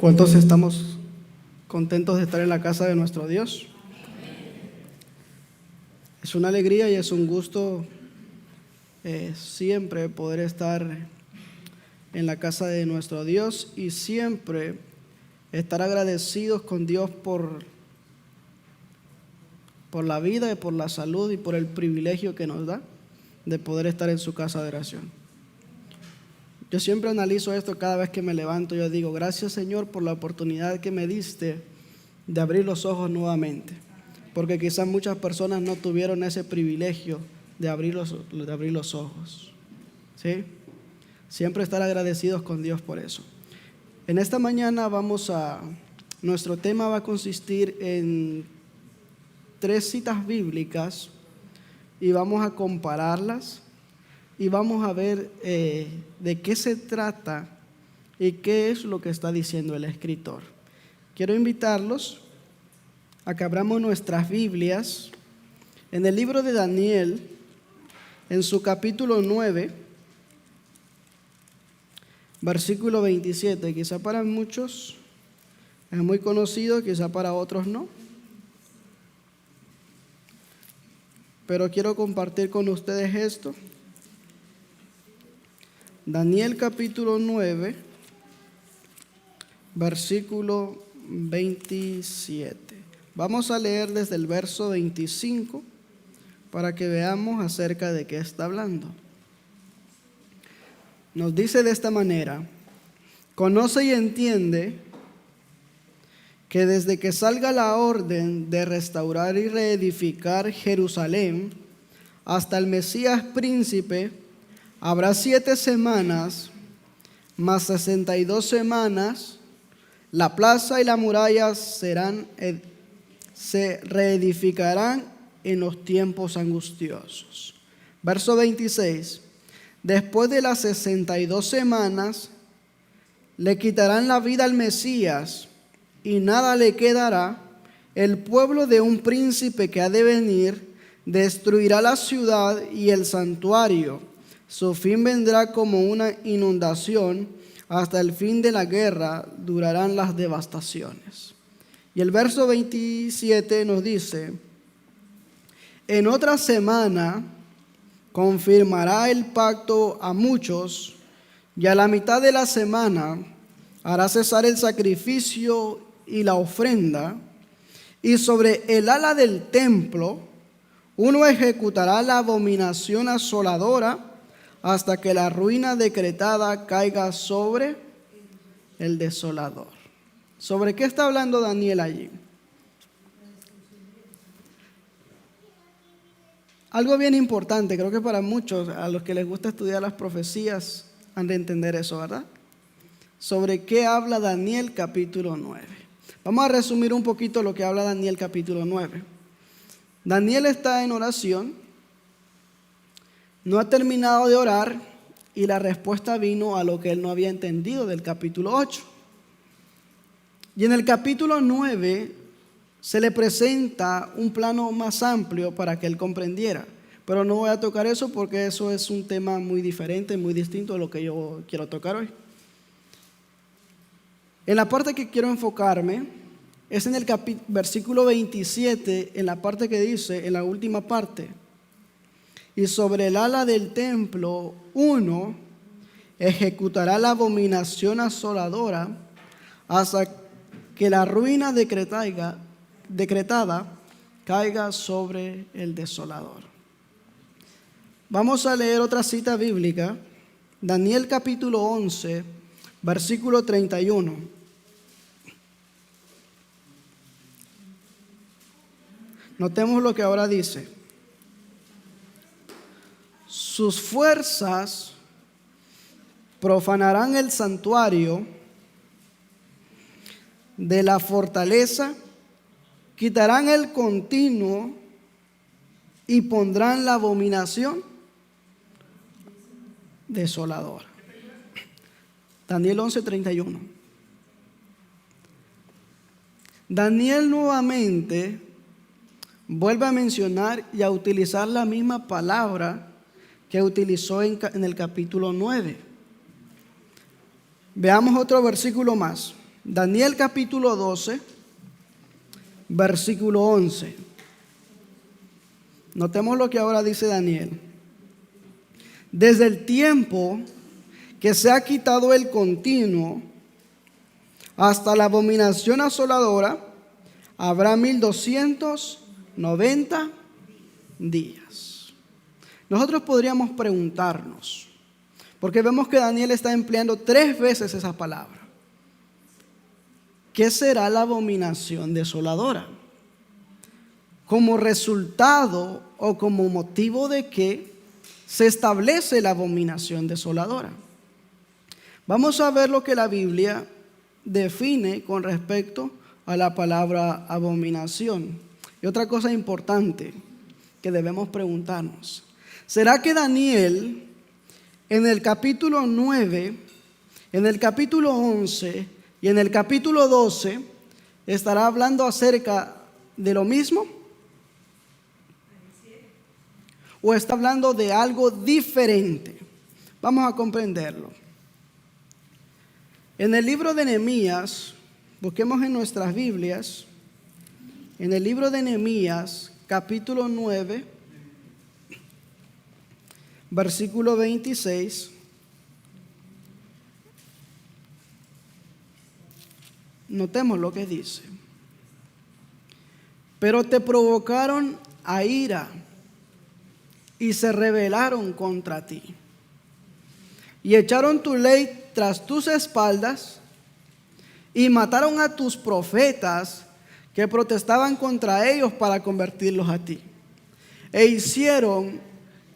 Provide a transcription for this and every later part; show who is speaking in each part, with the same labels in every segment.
Speaker 1: ¿Cuántos estamos contentos de estar en la casa de nuestro Dios? Es una alegría y es un gusto siempre poder estar en la casa de nuestro Dios y siempre estar agradecidos con Dios por la vida y por la salud y por el privilegio que nos da de poder estar en su casa de oración. Yo siempre analizo esto cada vez que me levanto. Yo digo, gracias Señor por la oportunidad que me diste de abrir los ojos nuevamente. Porque quizás muchas personas no tuvieron ese privilegio de abrir los ojos. ¿Sí? Siempre estar agradecidos con Dios por eso. En esta mañana nuestro tema va a consistir en 3 citas bíblicas y vamos a compararlas. Y vamos a ver de qué se trata y qué es lo que está diciendo el escritor. Quiero invitarlos a que abramos nuestras Biblias en el libro de Daniel, en su capítulo 9, versículo 27. Quizá para muchos es muy conocido, quizá para otros no. Pero quiero compartir con ustedes esto. Daniel capítulo 9, versículo 27. Vamos a leer desde el verso 25 para que veamos acerca de qué está hablando. Nos dice de esta manera: conoce y entiende que desde que salga la orden de restaurar y reedificar Jerusalén hasta el Mesías príncipe, habrá 7 semanas, más 62 semanas, la plaza y la muralla se reedificarán en los tiempos angustiosos. Verso 26. Después de las 62 semanas, le quitarán la vida al Mesías y nada le quedará. El pueblo de un príncipe que ha de venir destruirá la ciudad y el santuario. Su fin vendrá como una inundación, hasta el fin de la guerra durarán las devastaciones. Y el verso 27 nos dice: en otra semana confirmará el pacto a muchos, y a la mitad de la semana hará cesar el sacrificio y la ofrenda, y sobre el ala del templo uno ejecutará la abominación asoladora, hasta que la ruina decretada caiga sobre el desolador. ¿Sobre qué está hablando Daniel allí? Algo bien importante, creo que para muchos, a los que les gusta estudiar las profecías, han de entender eso, ¿verdad? ¿Sobre qué habla Daniel capítulo 9? Vamos a resumir un poquito lo que habla Daniel capítulo 9. Daniel está en oración. No ha terminado de orar y la respuesta vino a lo que él no había entendido del capítulo 8. Y en el capítulo 9 se le presenta un plano más amplio para que él comprendiera. Pero no voy a tocar eso porque eso es un tema muy diferente, muy distinto a lo que yo quiero tocar hoy. En la parte que quiero enfocarme es en el versículo 27, en la parte que dice, en la última parte: y sobre el ala del templo uno ejecutará la abominación asoladora hasta que la ruina decretada caiga sobre el desolador. Vamos a leer otra cita bíblica, Daniel capítulo 11, versículo 31. Notemos lo que ahora dice: sus fuerzas profanarán el santuario de la fortaleza, quitarán el continuo y pondrán la abominación desoladora. Daniel 11:31. Daniel nuevamente vuelve a mencionar y a utilizar la misma palabra que utilizó en el capítulo 9. Veamos otro versículo más. Daniel capítulo 12, versículo 11. Notemos lo que ahora dice Daniel. Desde el tiempo que se ha quitado el continuo hasta la abominación asoladora, habrá 1290 días. Nosotros podríamos preguntarnos, porque vemos que Daniel está empleando 3 veces esa palabra. ¿Qué será la abominación desoladora? Como resultado o como motivo de que se establece la abominación desoladora. Vamos a ver lo que la Biblia define con respecto a la palabra abominación. Y otra cosa importante que debemos preguntarnos: ¿será que Daniel en el capítulo 9, en el capítulo 11 y en el capítulo 12 estará hablando acerca de lo mismo? ¿O está hablando de algo diferente? Vamos a comprenderlo. En el libro de Nehemías, busquemos en nuestras Biblias, en el libro de Nehemías, capítulo 9, versículo 26. Notemos lo que dice. Pero te provocaron a ira y se rebelaron contra ti, y echaron tu ley tras tus espaldas, y mataron a tus profetas que protestaban contra ellos para convertirlos a ti, e hicieron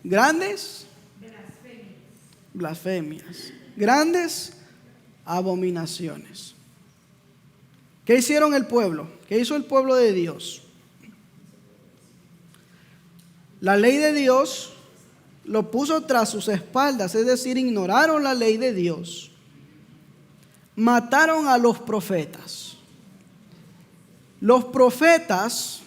Speaker 1: grandes blasfemias, grandes abominaciones. ¿Qué hicieron el pueblo? ¿Qué hizo el pueblo de Dios? La ley de Dios lo puso tras sus espaldas, es decir, ignoraron la ley de Dios. Mataron a los profetas. Los profetas,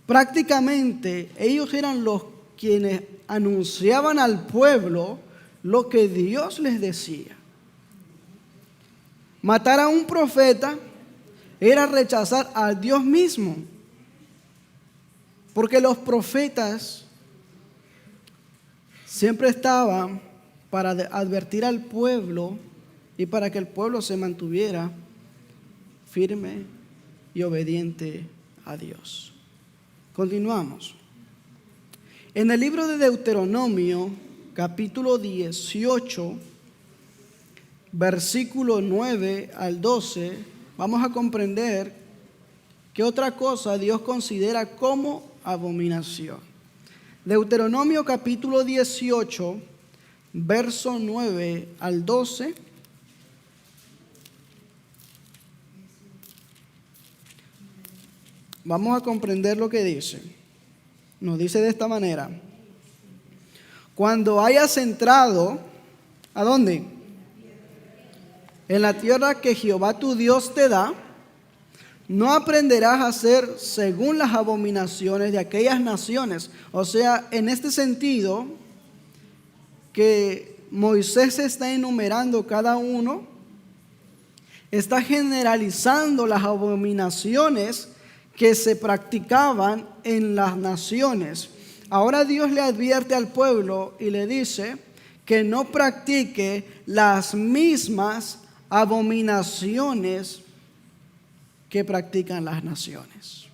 Speaker 1: prácticamente, ellos eran los quienes anunciaban al pueblo lo que Dios les decía. Matar a un profeta era rechazar a Dios mismo. Porque los profetas siempre estaban para advertir al pueblo y para que el pueblo se mantuviera firme y obediente a Dios. Continuamos. En el libro de Deuteronomio, capítulo 18, versículo 9 al 12, vamos a comprender qué otra cosa Dios considera como abominación. Deuteronomio capítulo 18, verso 9 al 12. Vamos a comprender lo que dice. Nos dice de esta manera: cuando hayas entrado, ¿a dónde? En la tierra que Jehová tu Dios te da, no aprenderás a hacer según las abominaciones de aquellas naciones. O sea, en este sentido, que Moisés está enumerando cada uno, está generalizando las abominaciones que se practicaban en las naciones. Ahora Dios le advierte al pueblo y le dice que no practique las mismas abominaciones que practican las naciones.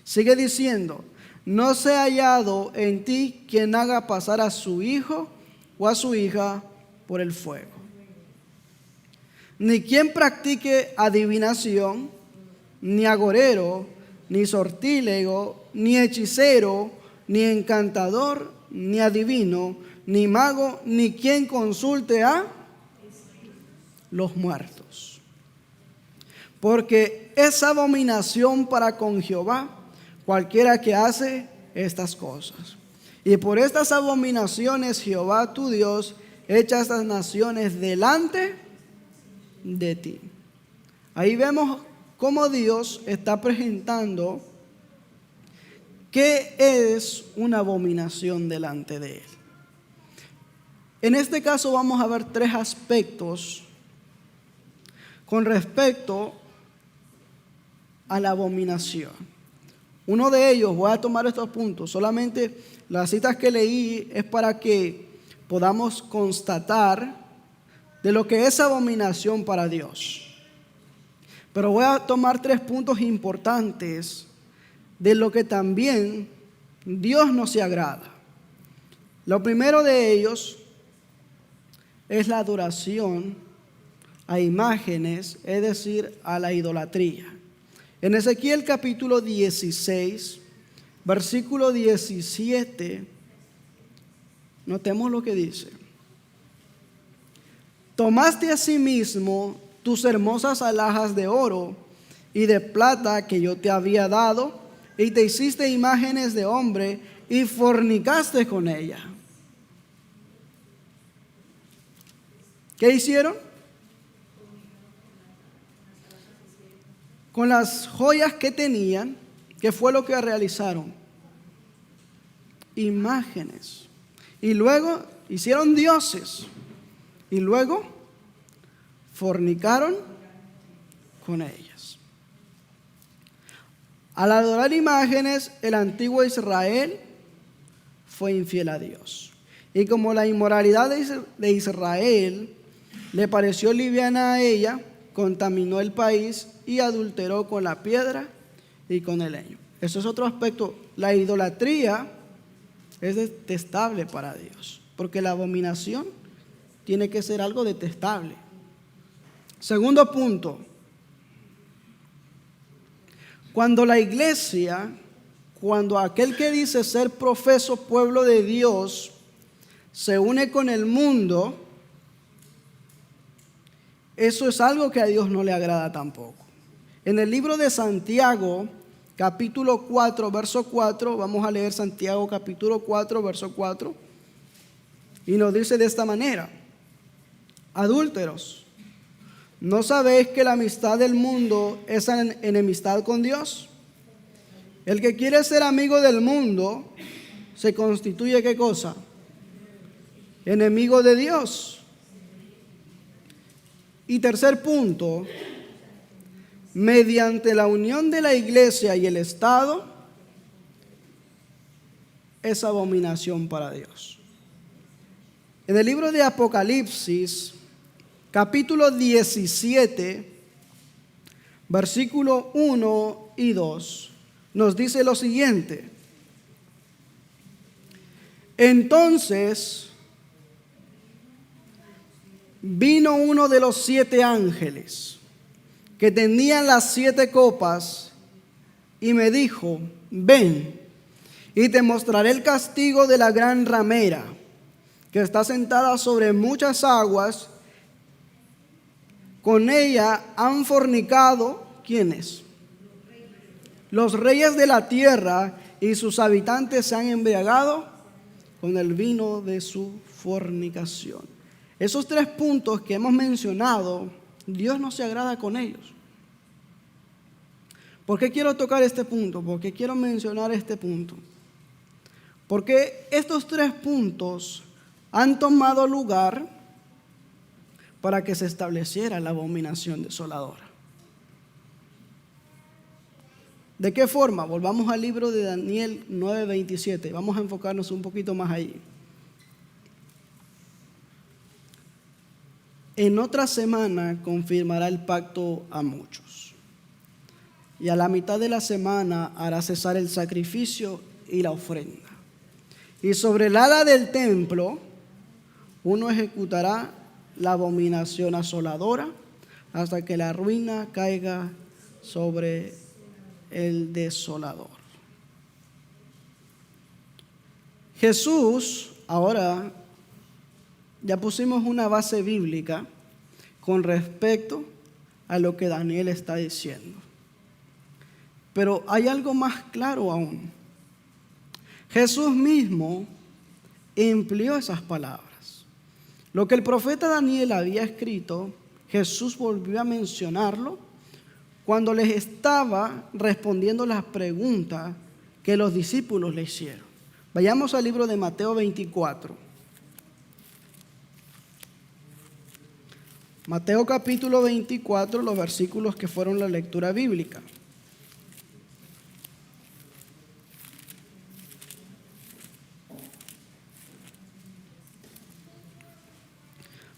Speaker 1: Sigue diciendo: no sea hallado en ti quien haga pasar a su hijo o a su hija por el fuego, ni quien practique adivinación, ni agorero, ni sortílego, ni hechicero, ni encantador, ni adivino, ni mago, ni quien consulte a los muertos. Porque es abominación para con Jehová cualquiera que hace estas cosas. Y por estas abominaciones Jehová tu Dios echa estas naciones delante de ti. Ahí vemos cómo Dios está presentando qué es una abominación delante de Él. En este caso vamos a ver 3 aspectos con respecto a la abominación. Uno de ellos, voy a tomar estos puntos, solamente las citas que leí es para que podamos constatar de lo que es abominación para Dios. Pero voy a tomar 3 puntos importantes de lo que también Dios no se agrada. Lo primero de ellos es la adoración a imágenes, es decir, a la idolatría. En Ezequiel capítulo 16, versículo 17, notemos lo que dice. Tomaste a sí mismo tus hermosas alhajas de oro y de plata que yo te había dado, y te hiciste imágenes de hombre y fornicaste con ella. ¿Qué hicieron? Con las joyas que tenían, ¿qué fue lo que realizaron? Imágenes. Y luego hicieron dioses. Y luego fornicaron con ellas. Al adorar imágenes, el antiguo Israel fue infiel a Dios. Y como la inmoralidad de Israel le pareció liviana a ella, contaminó el país y adulteró con la piedra y con el leño. Eso es otro aspecto. La idolatría es detestable para Dios, porque la abominación tiene que ser algo detestable. Segundo punto. Cuando la iglesia, cuando aquel que dice ser profeso pueblo de Dios se une con el mundo, eso es algo que a Dios no le agrada tampoco. En el libro de Santiago, capítulo 4, verso 4, vamos a leer Santiago capítulo 4, verso 4, y nos dice de esta manera: adúlteros, ¿no sabéis que la amistad del mundo es enemistad con Dios? El que quiere ser amigo del mundo se constituye, ¿qué cosa? Enemigo de Dios. Y tercer punto, mediante la unión de la iglesia y el Estado, es abominación para Dios. En el libro de Apocalipsis, capítulo 17, versículo 1 y 2, nos dice lo siguiente: entonces vino uno de los 7 ángeles que tenían las 7 copas y me dijo: ven, y te mostraré el castigo de la gran ramera, que está sentada sobre muchas aguas. Con ella han fornicado, ¿quiénes? Los reyes de la tierra, y sus habitantes se han embriagado con el vino de su fornicación. Esos 3 puntos que hemos mencionado, Dios no se agrada con ellos. ¿Por qué quiero tocar este punto? ¿Por qué quiero mencionar este punto? Porque estos 3 puntos han tomado lugar para que se estableciera la abominación desoladora. ¿De qué forma? Volvamos al libro de Daniel 9:27. Vamos a enfocarnos un poquito más ahí. En otra semana confirmará el pacto a muchos, y a la mitad de la semana hará cesar el sacrificio y la ofrenda. Y sobre el ala del templo uno ejecutará la abominación asoladora hasta que la ruina caiga sobre el desolador. Jesús, ahora ya pusimos una base bíblica con respecto a lo que Daniel está diciendo. Pero hay algo más claro aún. Jesús mismo empleó esas palabras. Lo que el profeta Daniel había escrito, Jesús volvió a mencionarlo cuando les estaba respondiendo las preguntas que los discípulos le hicieron. Vayamos al libro de Mateo 24. Mateo capítulo 24, los versículos que fueron la lectura bíblica.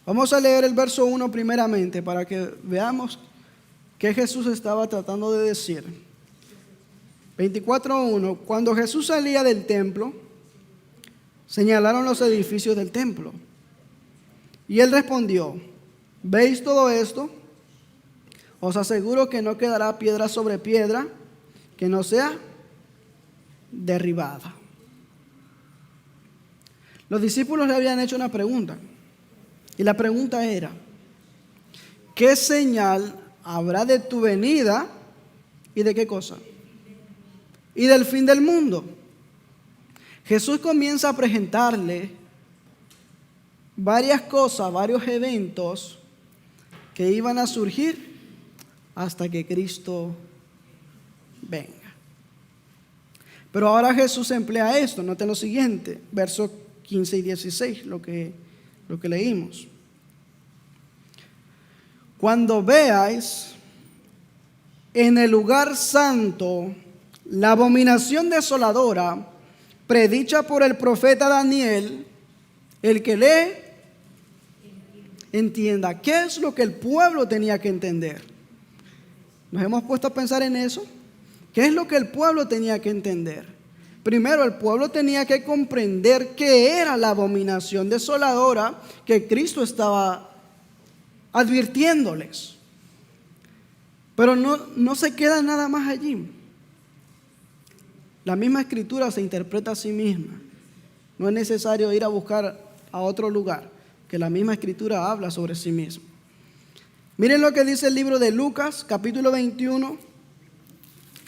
Speaker 1: Vamos a leer el verso 1 primeramente para que veamos qué Jesús estaba tratando de decir. 24:1. Cuando Jesús salía del templo, señalaron los edificios del templo. Y él respondió: ¿veis todo esto? Os aseguro que no quedará piedra sobre piedra que no sea derribada. Los discípulos le habían hecho una pregunta. Y la pregunta era: ¿qué señal habrá de tu venida y de qué cosa? Y del fin del mundo. Jesús comienza a presentarle varias cosas, varios eventos que iban a surgir hasta que Cristo venga. Pero ahora Jesús emplea esto. Noten lo siguiente, versos 15 y 16, lo que leímos. Cuando veáis en el lugar santo la abominación desoladora predicha por el profeta Daniel, el que lee, entienda. ¿Qué es lo que el pueblo tenía que entender? ¿Nos hemos puesto a pensar en eso? ¿Qué es lo que el pueblo tenía que entender? Primero, el pueblo tenía que comprender qué era la abominación desoladora que Cristo estaba advirtiéndoles. Pero no se queda nada más allí. La misma escritura se interpreta a sí misma. No es necesario ir a buscar a otro lugar, que la misma escritura habla sobre sí misma. Miren lo que dice el libro de Lucas, capítulo 21,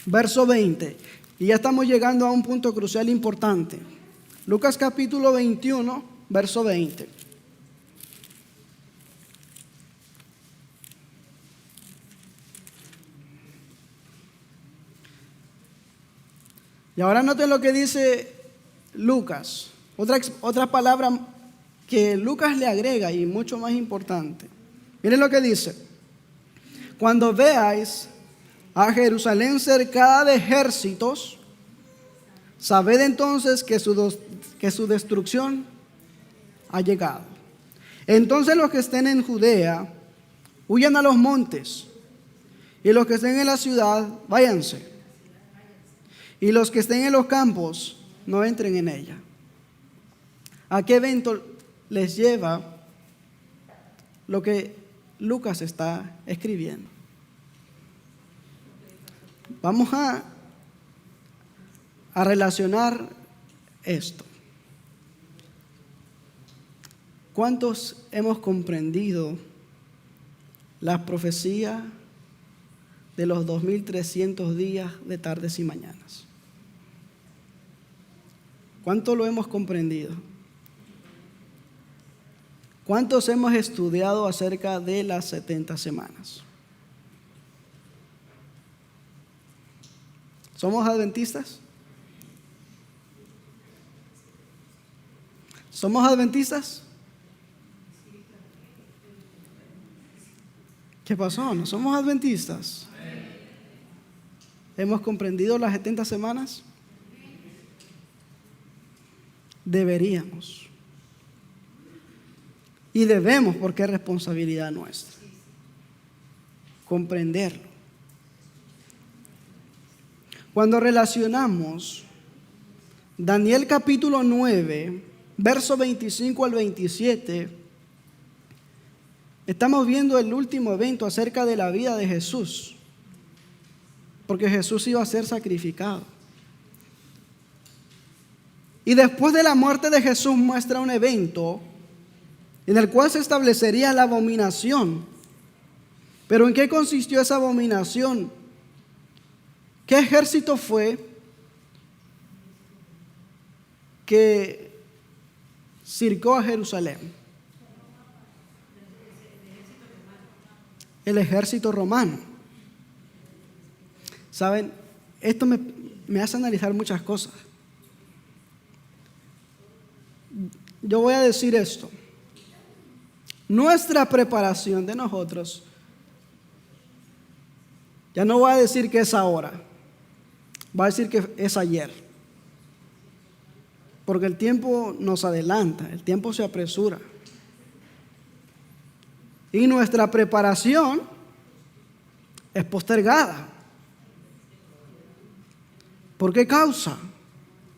Speaker 1: verso 20. Y ya estamos llegando a un punto crucial importante. Lucas capítulo 21, verso 20. Y ahora noten lo que dice Lucas. Otra palabra que Lucas le agrega y mucho más importante. Miren lo que dice: cuando veáis a Jerusalén cercada de ejércitos, sabed entonces que su destrucción ha llegado. Entonces los que estén en Judea, huyan a los montes, y los que estén en la ciudad, váyanse. Y los que estén en los campos, no entren en ella. ¿A qué evento les lleva lo que Lucas está escribiendo? Vamos a relacionar esto. ¿Cuántos hemos comprendido la profecía de los 2300 días de tardes y mañanas? ¿Cuánto lo hemos comprendido? ¿Cuántos hemos estudiado acerca de las 70 semanas? ¿Somos adventistas? ¿Somos adventistas? ¿Qué pasó? ¿No somos adventistas? ¿Hemos comprendido las 70 semanas? Deberíamos. Y debemos, porque es responsabilidad nuestra, comprenderlo. Cuando relacionamos Daniel capítulo 9, verso 25 al 27, estamos viendo el último evento acerca de la vida de Jesús, porque Jesús iba a ser sacrificado. Y después de la muerte de Jesús muestra un evento en el cual se establecería la abominación. ¿Pero en qué consistió esa abominación? ¿Qué ejército fue que cercó a Jerusalén? El ejército romano. ¿Saben? Esto me hace analizar muchas cosas. Yo voy a decir esto. nuestra preparación de nosotros, ya no va a decir que es ahora, va a decir que es ayer. Porque el tiempo nos adelanta, el tiempo se apresura. Y nuestra preparación es postergada. ¿Por qué causa?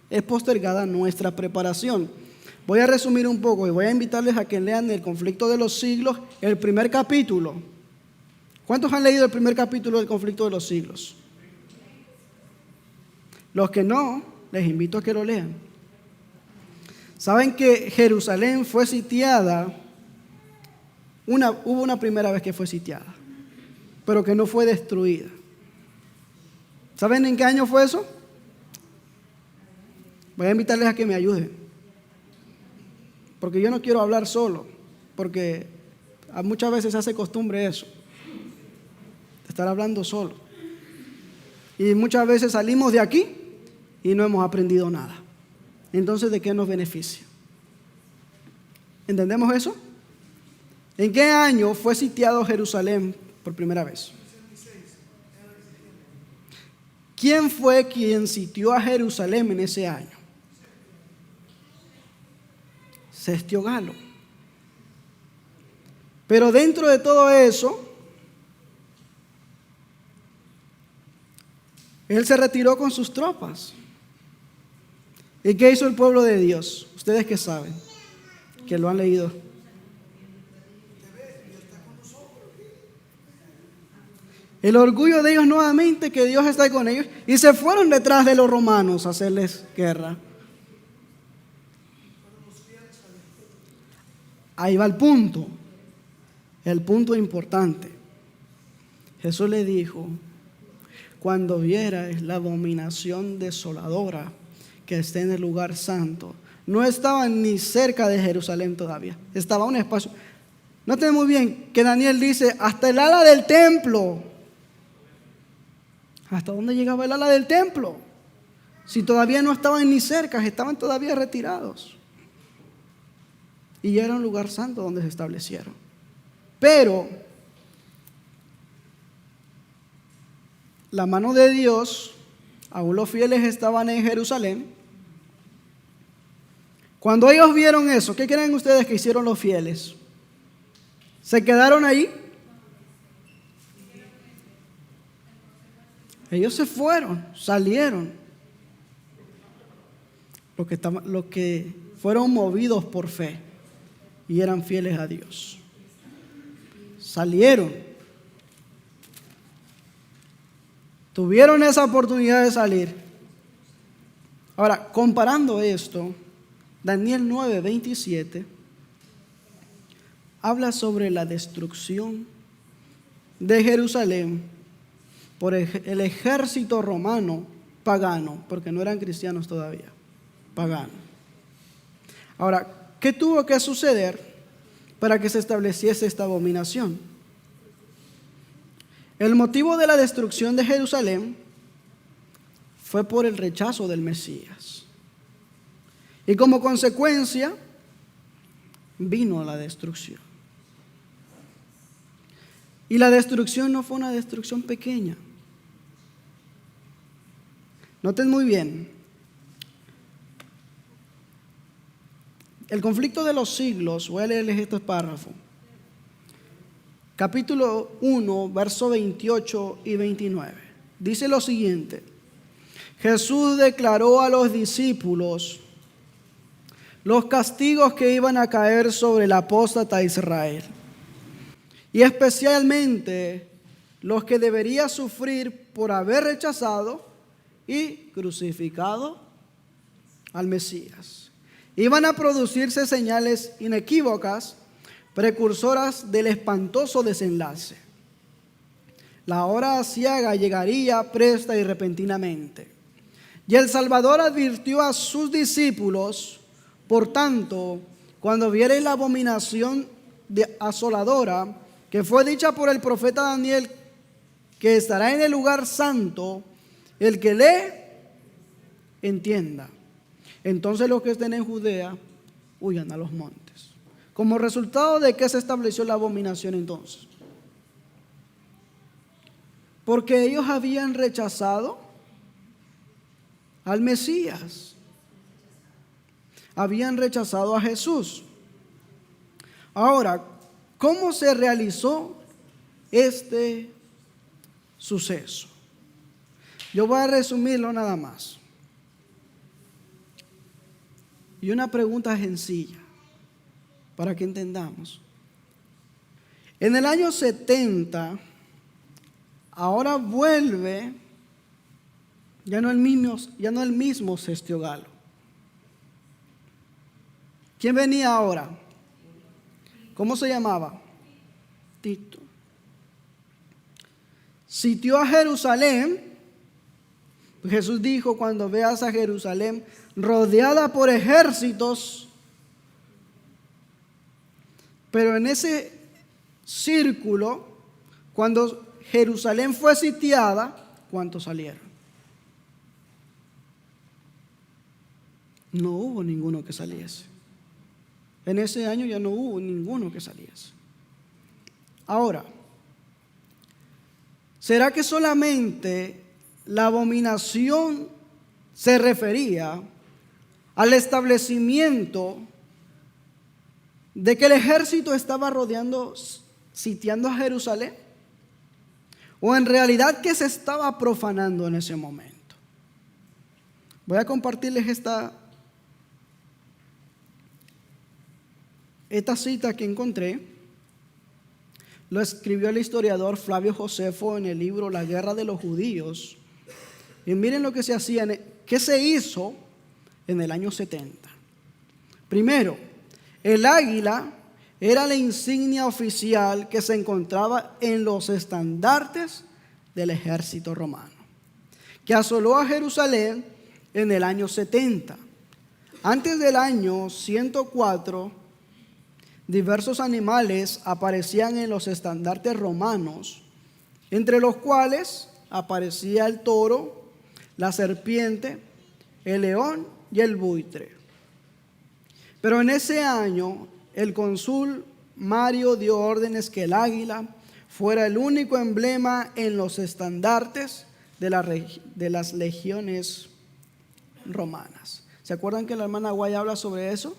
Speaker 1: Es postergada nuestra preparación. Voy a resumir un poco y voy a invitarles a que lean El conflicto de los siglos, el primer capítulo. ¿Cuántos han leído el primer capítulo del conflicto de los siglos? Los que no, les invito a que lo lean. Saben que Jerusalén fue sitiada, hubo una primera vez que fue sitiada, pero que no fue destruida. ¿Saben en qué año fue eso? Voy a invitarles a que me ayuden, porque yo no quiero hablar solo, porque muchas veces se hace costumbre eso, estar hablando solo. Y muchas veces salimos de aquí y no hemos aprendido nada. Entonces, ¿de qué nos beneficia? ¿Entendemos eso? ¿En qué año fue sitiado Jerusalén por primera vez? ¿Quién fue quien sitió a Jerusalén en ese año? Cestio Galo. Pero dentro de todo eso, él se retiró con sus tropas. ¿Y qué hizo el pueblo de Dios? Ustedes que saben, que lo han leído. El orgullo de ellos nuevamente, que Dios está con ellos, y se fueron detrás de los romanos a hacerles guerra. Ahí va el punto importante. Jesús le dijo: cuando vierais la abominación desoladora que está en el lugar santo. No estaban ni cerca de Jerusalén todavía, estaba un espacio. Noten muy bien que Daniel dice: hasta el ala del templo. ¿Hasta dónde llegaba el ala del templo? Si todavía no estaban ni cerca, estaban todavía retirados. Y ya era un lugar santo donde se establecieron. Pero la mano de Dios, aún los fieles estaban en Jerusalén. Cuando ellos vieron eso, ¿qué creen ustedes que hicieron los fieles? ¿Se quedaron ahí? Ellos se fueron, salieron. Los que fueron movidos por fe y eran fieles a Dios. Salieron. Tuvieron esa oportunidad de salir. Ahora, comparando esto, Daniel 9:27 habla sobre la destrucción de Jerusalén por el ejército romano pagano, porque no eran cristianos todavía, pagano. Ahora, ¿qué tuvo que suceder para que se estableciese esta abominación? El motivo de la destrucción de Jerusalén fue por el rechazo del Mesías. Y como consecuencia, vino la destrucción. Y la destrucción no fue una destrucción pequeña. Noten muy bien. El conflicto de los siglos, voy a leerles estos párrafos. Capítulo 1, versos 28 y 29. Dice lo siguiente: Jesús declaró a los discípulos los castigos que iban a caer sobre el apóstata Israel, y especialmente los que debería sufrir por haber rechazado y crucificado al Mesías. Iban a producirse señales inequívocas, precursoras del espantoso desenlace. La hora aciaga llegaría presta y repentinamente. Y el Salvador advirtió a sus discípulos: por tanto, cuando viereis la abominación asoladora que fue dicha por el profeta Daniel, que estará en el lugar santo, el que lee, entienda. Entonces los que estén en Judea huyan a los montes. Como resultado de que se estableció la abominación entonces. Porque ellos habían rechazado al Mesías. Habían rechazado a Jesús. Ahora, ¿cómo se realizó este suceso? Yo voy a resumirlo nada más. Y una pregunta sencilla para que entendamos. En el año 70, ahora vuelve, ya no el mismo Sestio Galo. ¿Quién venía ahora? ¿Cómo se llamaba? Tito. Sitió a Jerusalén. Jesús dijo, cuando veas a Jerusalén rodeada por ejércitos, pero en ese círculo, cuando Jerusalén fue sitiada, ¿cuántos salieron? No hubo ninguno que saliese. En ese año ya no hubo ninguno que saliese. Ahora, ¿será que solamente la abominación se refería al establecimiento de que el ejército estaba sitiando a Jerusalén? ¿O en realidad que se estaba profanando en ese momento? Voy a compartirles esta cita que encontré. Lo escribió el historiador Flavio Josefo en el libro La Guerra de los Judíos. Y miren lo que se hacía, ¿qué se hizo en el año 70? Primero, el águila era la insignia oficial que se encontraba en los estandartes del ejército romano, que asoló a Jerusalén en el año 70. Antes del año 104, diversos animales aparecían en los estandartes romanos, entre los cuales aparecía el toro, la serpiente, el león y el buitre. Pero en ese año, el cónsul Mario dio órdenes que el águila fuera el único emblema en los estandartes de las legiones romanas. ¿Se acuerdan que la hermana Guay habla sobre eso?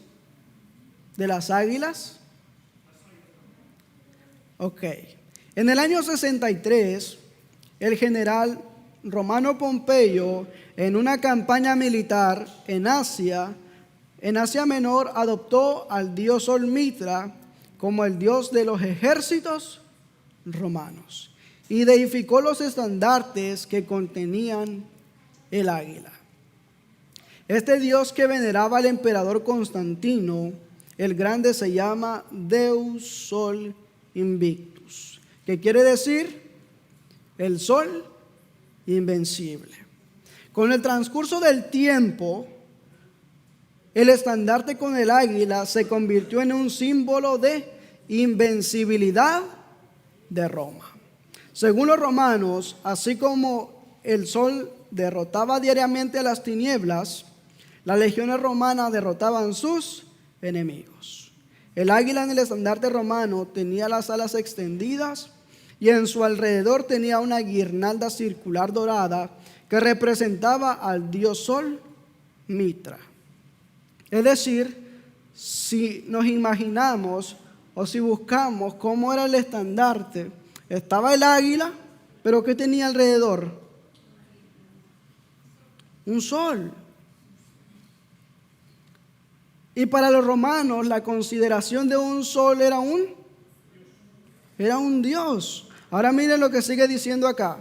Speaker 1: ¿De las águilas? Ok. En el año 63, el general Romano Pompeyo, en una campaña militar en Asia Menor, adoptó al dios Sol Mitra como el dios de los ejércitos romanos y deificó los estandartes que contenían el águila. Este dios que veneraba al emperador Constantino el Grande se llama Deus Sol Invictus, que quiere decir el sol invencible. Con el transcurso del tiempo, el estandarte con el águila se convirtió en un símbolo de invencibilidad de Roma. Según los romanos, así como el sol derrotaba diariamente a las tinieblas, las legiones romanas derrotaban sus enemigos. El águila en el estandarte romano tenía las alas extendidas y en su alrededor tenía una guirnalda circular dorada que representaba al dios Sol Mitra. Es decir, si nos imaginamos o si buscamos cómo era el estandarte, estaba el águila, pero ¿qué tenía alrededor? Un sol. Y para los romanos la consideración de un sol era un dios. Ahora miren lo que sigue diciendo acá.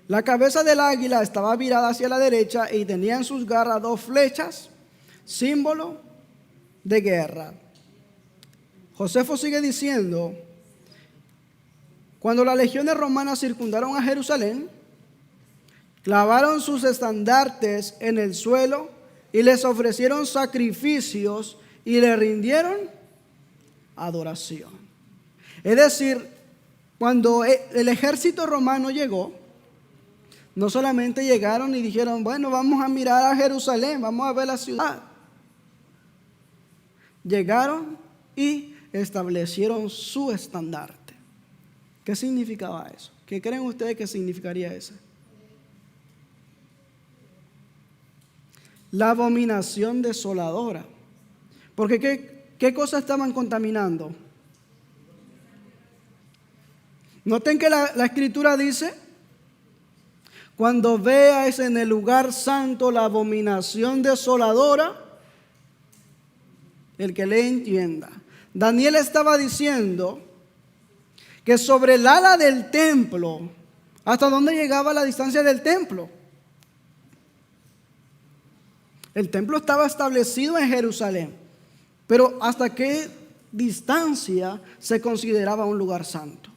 Speaker 1: La cabeza del águila estaba virada hacia la derecha y tenía en sus garras 2 flechas, símbolo de guerra. Josefo sigue diciendo, cuando las legiones romanas circundaron a Jerusalén, clavaron sus estandartes en el suelo y les ofrecieron sacrificios y le rindieron adoración. Es decir, cuando el ejército romano llegó, no solamente llegaron y dijeron, bueno, vamos a mirar a Jerusalén, vamos a ver la ciudad. llegaron y establecieron su estandarte. ¿Qué significaba eso? ¿Qué creen ustedes que significaría eso? La abominación desoladora. Porque ¿qué cosas estaban contaminando? Noten que la Escritura dice: cuando veáis en el lugar santo la abominación desoladora, el que le entienda. Daniel estaba diciendo que sobre el ala del templo, ¿hasta dónde llegaba la distancia del templo? El templo estaba establecido en Jerusalén, pero ¿hasta qué distancia se consideraba un lugar santo?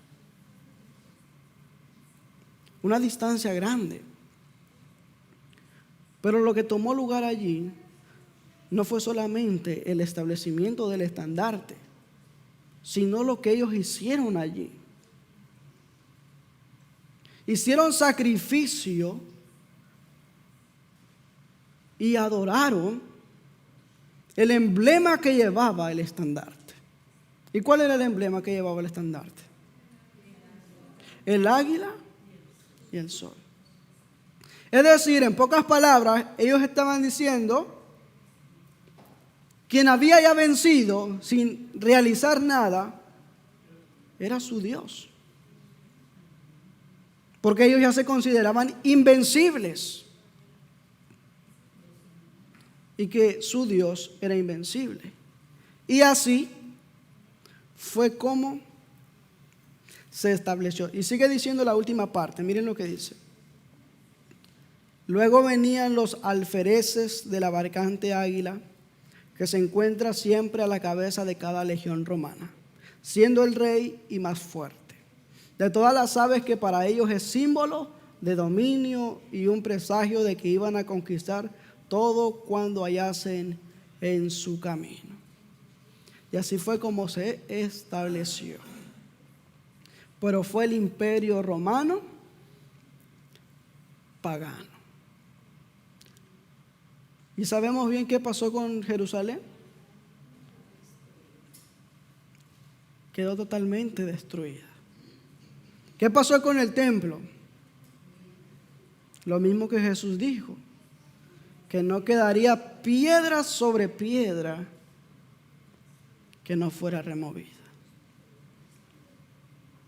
Speaker 1: Una distancia grande. Pero lo que tomó lugar allí no fue solamente el establecimiento del estandarte, sino lo que ellos hicieron allí. Hicieron sacrificio y adoraron el emblema que llevaba el estandarte. ¿Y cuál era el emblema que llevaba el estandarte? El águila y el sol. Es decir, en pocas palabras, ellos estaban diciendo: quien había ya vencido sin realizar nada era su Dios. Porque ellos ya se consideraban invencibles. Y que su Dios era invencible. Y así fue como se estableció. Y sigue diciendo la última parte. Miren lo que dice. Luego venían los alfereces de la barcante águila, que se encuentra siempre a la cabeza de cada legión romana, siendo el rey y más fuerte de todas las aves, que para ellos es símbolo de dominio y un presagio de que iban a conquistar todo cuando hallasen en su camino. Y así fue como se estableció. Pero fue el imperio romano pagano. ¿Y sabemos bien qué pasó con Jerusalén? Quedó totalmente destruida. ¿Qué pasó con el templo? Lo mismo que Jesús dijo, que no quedaría piedra sobre piedra que no fuera removida.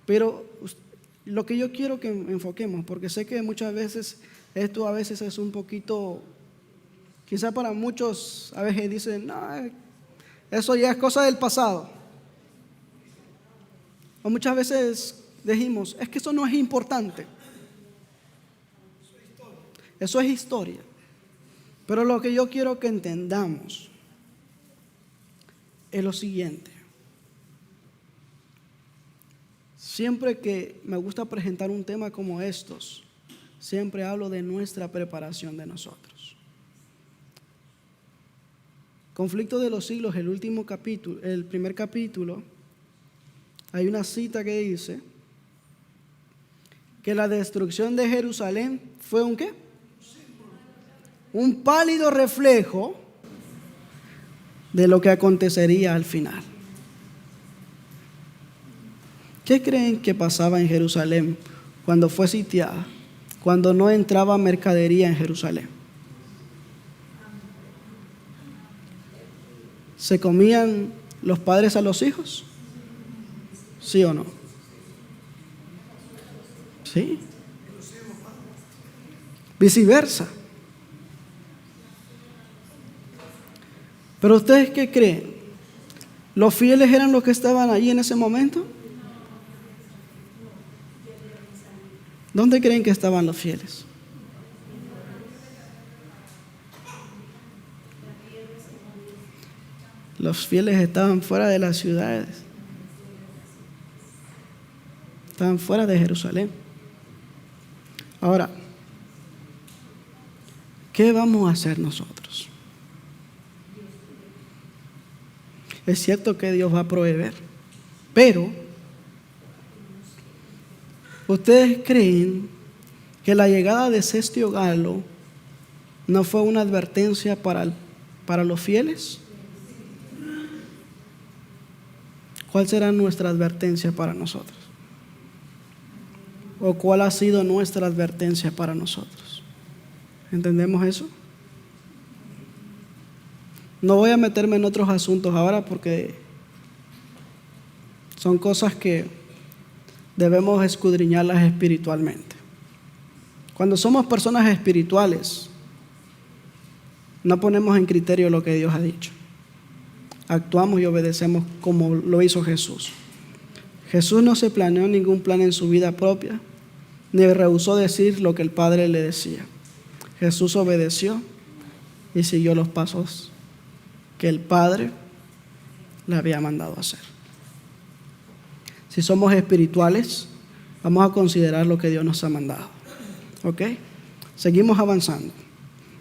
Speaker 1: Pero lo que yo quiero que enfoquemos, porque sé que muchas veces esto a veces es un poquito, quizá para muchos a veces dicen: no, eso ya es cosa del pasado. O muchas veces decimos: es que eso no es importante. Eso es historia. Pero lo que yo quiero que entendamos es lo siguiente. Siempre que me gusta presentar un tema como estos, siempre hablo de nuestra preparación de nosotros. Conflicto de los siglos, el último capítulo, el primer capítulo, hay una cita que dice que la destrucción de Jerusalén fue ¿un qué? Un pálido reflejo de lo que acontecería al final. ¿Qué creen que pasaba en Jerusalén cuando fue sitiada? Cuando no entraba mercadería en Jerusalén. ¿Se comían los padres a los hijos? ¿Sí o no? Sí. Viceversa. Pero ¿ustedes qué creen? ¿Los fieles eran los que estaban allí en ese momento? ¿Dónde creen que estaban los fieles? Los fieles estaban fuera de las ciudades. Estaban fuera de Jerusalén. Ahora, ¿qué vamos a hacer nosotros? Es cierto que Dios va a proveer, pero ¿ustedes creen que la llegada de Cestio Galo no fue una advertencia para los fieles? ¿cuál será nuestra advertencia para nosotros? ¿O cuál ha sido nuestra advertencia para nosotros? ¿Entendemos eso? No voy a meterme en otros asuntos ahora porque son cosas que debemos escudriñarlas espiritualmente. Cuando somos personas espirituales, no ponemos en criterio lo que Dios ha dicho. Actuamos y obedecemos como lo hizo Jesús. Jesús no se planeó ningún plan en su vida propia, ni rehusó decir lo que el Padre le decía. Jesús obedeció y siguió los pasos que el Padre le había mandado hacer. Si somos espirituales, vamos a considerar lo que Dios nos ha mandado. ¿Ok? Seguimos avanzando.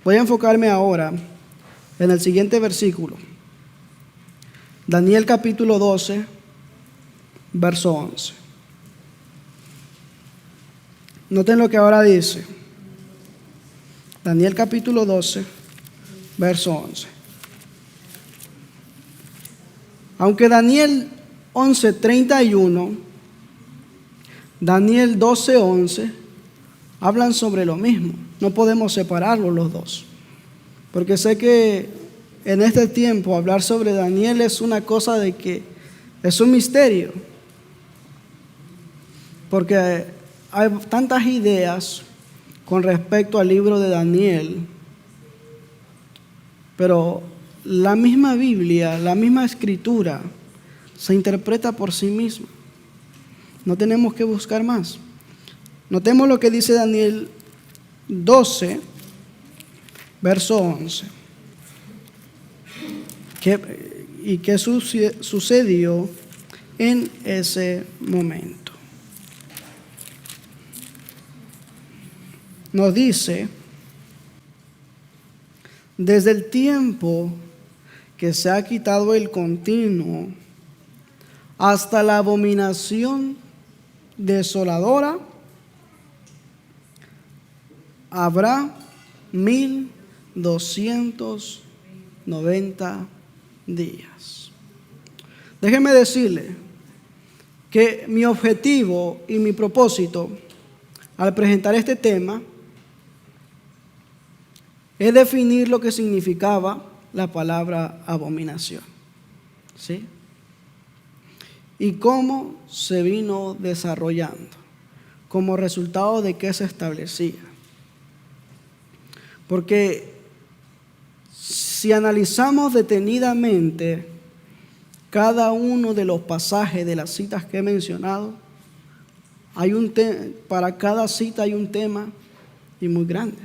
Speaker 1: Voy a enfocarme ahora en el siguiente versículo. Daniel capítulo 12, verso 11. Noten lo que ahora dice. Daniel capítulo 12, verso 11. Aunque Daniel 11:31, Daniel 12:11 hablan sobre lo mismo. No podemos separarlos los dos, porque sé que en este tiempo hablar sobre Daniel es una cosa de que es un misterio, porque hay tantas ideas con respecto al libro de Daniel, pero la misma Biblia, la misma escritura se interpreta por sí misma. No tenemos que buscar más. Notemos lo que dice Daniel 12, verso 11. ¿Qué sucedió en ese momento? Nos dice: desde el tiempo que se ha quitado el continuo hasta la abominación desoladora, habrá 1290 días. Déjeme decirle que mi objetivo y mi propósito al presentar este tema es definir lo que significaba la palabra abominación, ¿sí? Y cómo se vino desarrollando, como resultado de qué se establecía. Porque si analizamos detenidamente cada uno de los pasajes de las citas que he mencionado, para cada cita hay un tema y muy grande.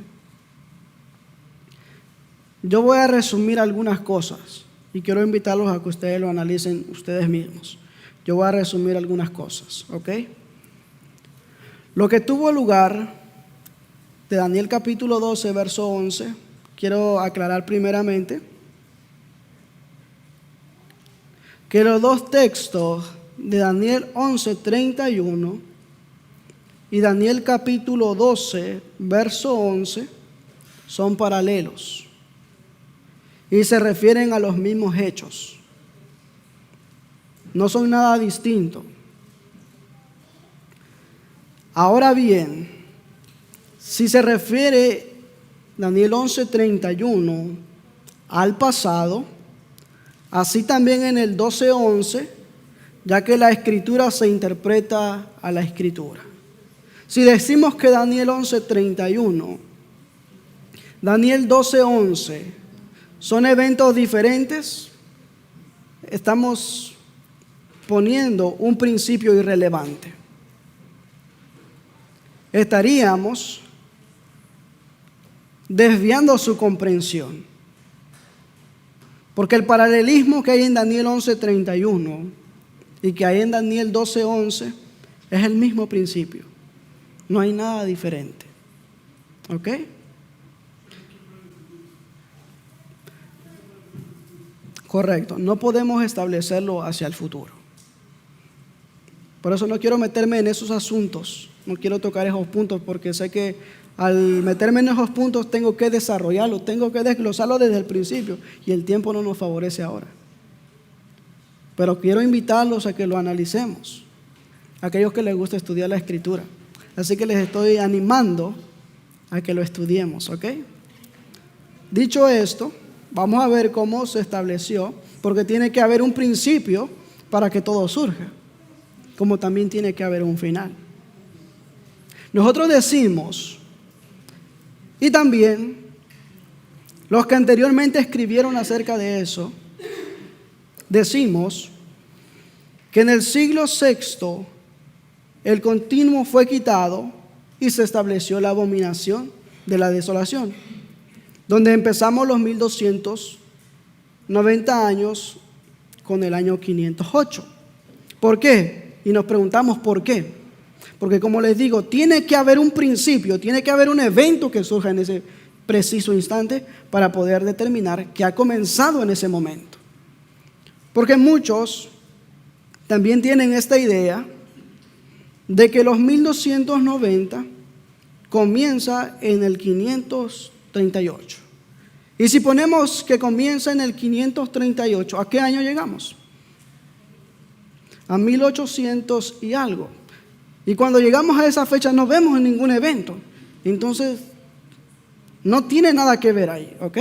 Speaker 1: Yo voy a resumir algunas cosas y quiero invitarlos a que ustedes lo analicen ustedes mismos. Yo voy a resumir algunas cosas, ¿ok? Lo que tuvo lugar de Daniel capítulo 12, verso 11, quiero aclarar primeramente que los dos textos de Daniel 11:31 y Daniel capítulo 12, verso 11, son paralelos y se refieren a los mismos hechos. No son nada distintos. Ahora bien, si se refiere Daniel 11:31 al pasado, así también en el 12:11, ya que la escritura se interpreta a la escritura. Si decimos que Daniel 11:31, Daniel 12:11 son eventos diferentes, estamos poniendo un principio irrelevante. Estaríamos desviando su comprensión. Porque el paralelismo que hay en Daniel 11:31 y que hay en Daniel 12:11 es el mismo principio. No hay nada diferente. ¿Ok? Correcto. No podemos establecerlo hacia el futuro. Por eso no quiero meterme en esos asuntos. No quiero tocar esos puntos porque sé que al meterme en esos puntos tengo que desarrollarlo, tengo que desglosarlo desde el principio y el tiempo no nos favorece ahora. Pero quiero invitarlos a que lo analicemos, aquellos que les gusta estudiar la Escritura. Así que les estoy animando a que lo estudiemos, ¿ok? Dicho esto, vamos a ver cómo se estableció, porque tiene que haber un principio para que todo surja, como también tiene que haber un final. Nosotros decimos, y también los que anteriormente escribieron acerca de eso, decimos que en el siglo VI el continuo fue quitado y se estableció la abominación de la desolación, donde empezamos los 1290 años con el año 508. ¿Por qué? Y nos preguntamos por qué. Porque como les digo, tiene que haber un principio, tiene que haber un evento que surja en ese preciso instante para poder determinar que ha comenzado en ese momento. Porque muchos también tienen esta idea de que los 1290 comienza en el 538. Y si ponemos que comienza en el 538, ¿a qué año llegamos? A 1800 y algo. Y cuando llegamos a esa fecha no vemos en ningún evento. Entonces, no tiene nada que ver ahí, ¿ok?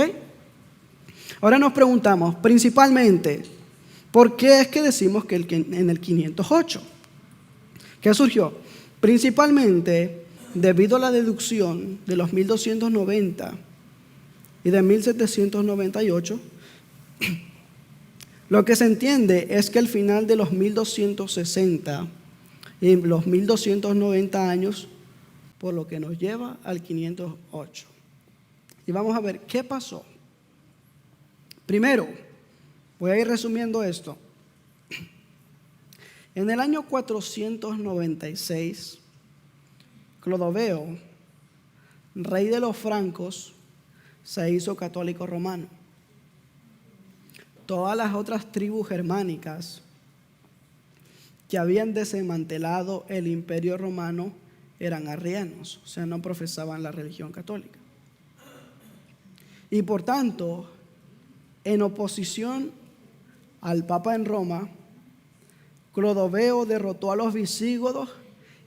Speaker 1: Ahora nos preguntamos, principalmente, ¿por qué es que decimos que en el 508? ¿Qué surgió? Principalmente debido a la deducción de los 1290 y de 1798, lo que se entiende es que el final de los 1260 y los 1290 años, por lo que nos lleva al 508. Y vamos a ver qué pasó. Primero, voy a ir resumiendo esto. En el año 496, Clodoveo, rey de los francos, se hizo católico romano. Todas las otras tribus germánicas que habían desmantelado el imperio romano eran arrianos, o sea, no profesaban la religión católica. Y por tanto, en oposición al Papa en Roma, Clodoveo derrotó a los visigodos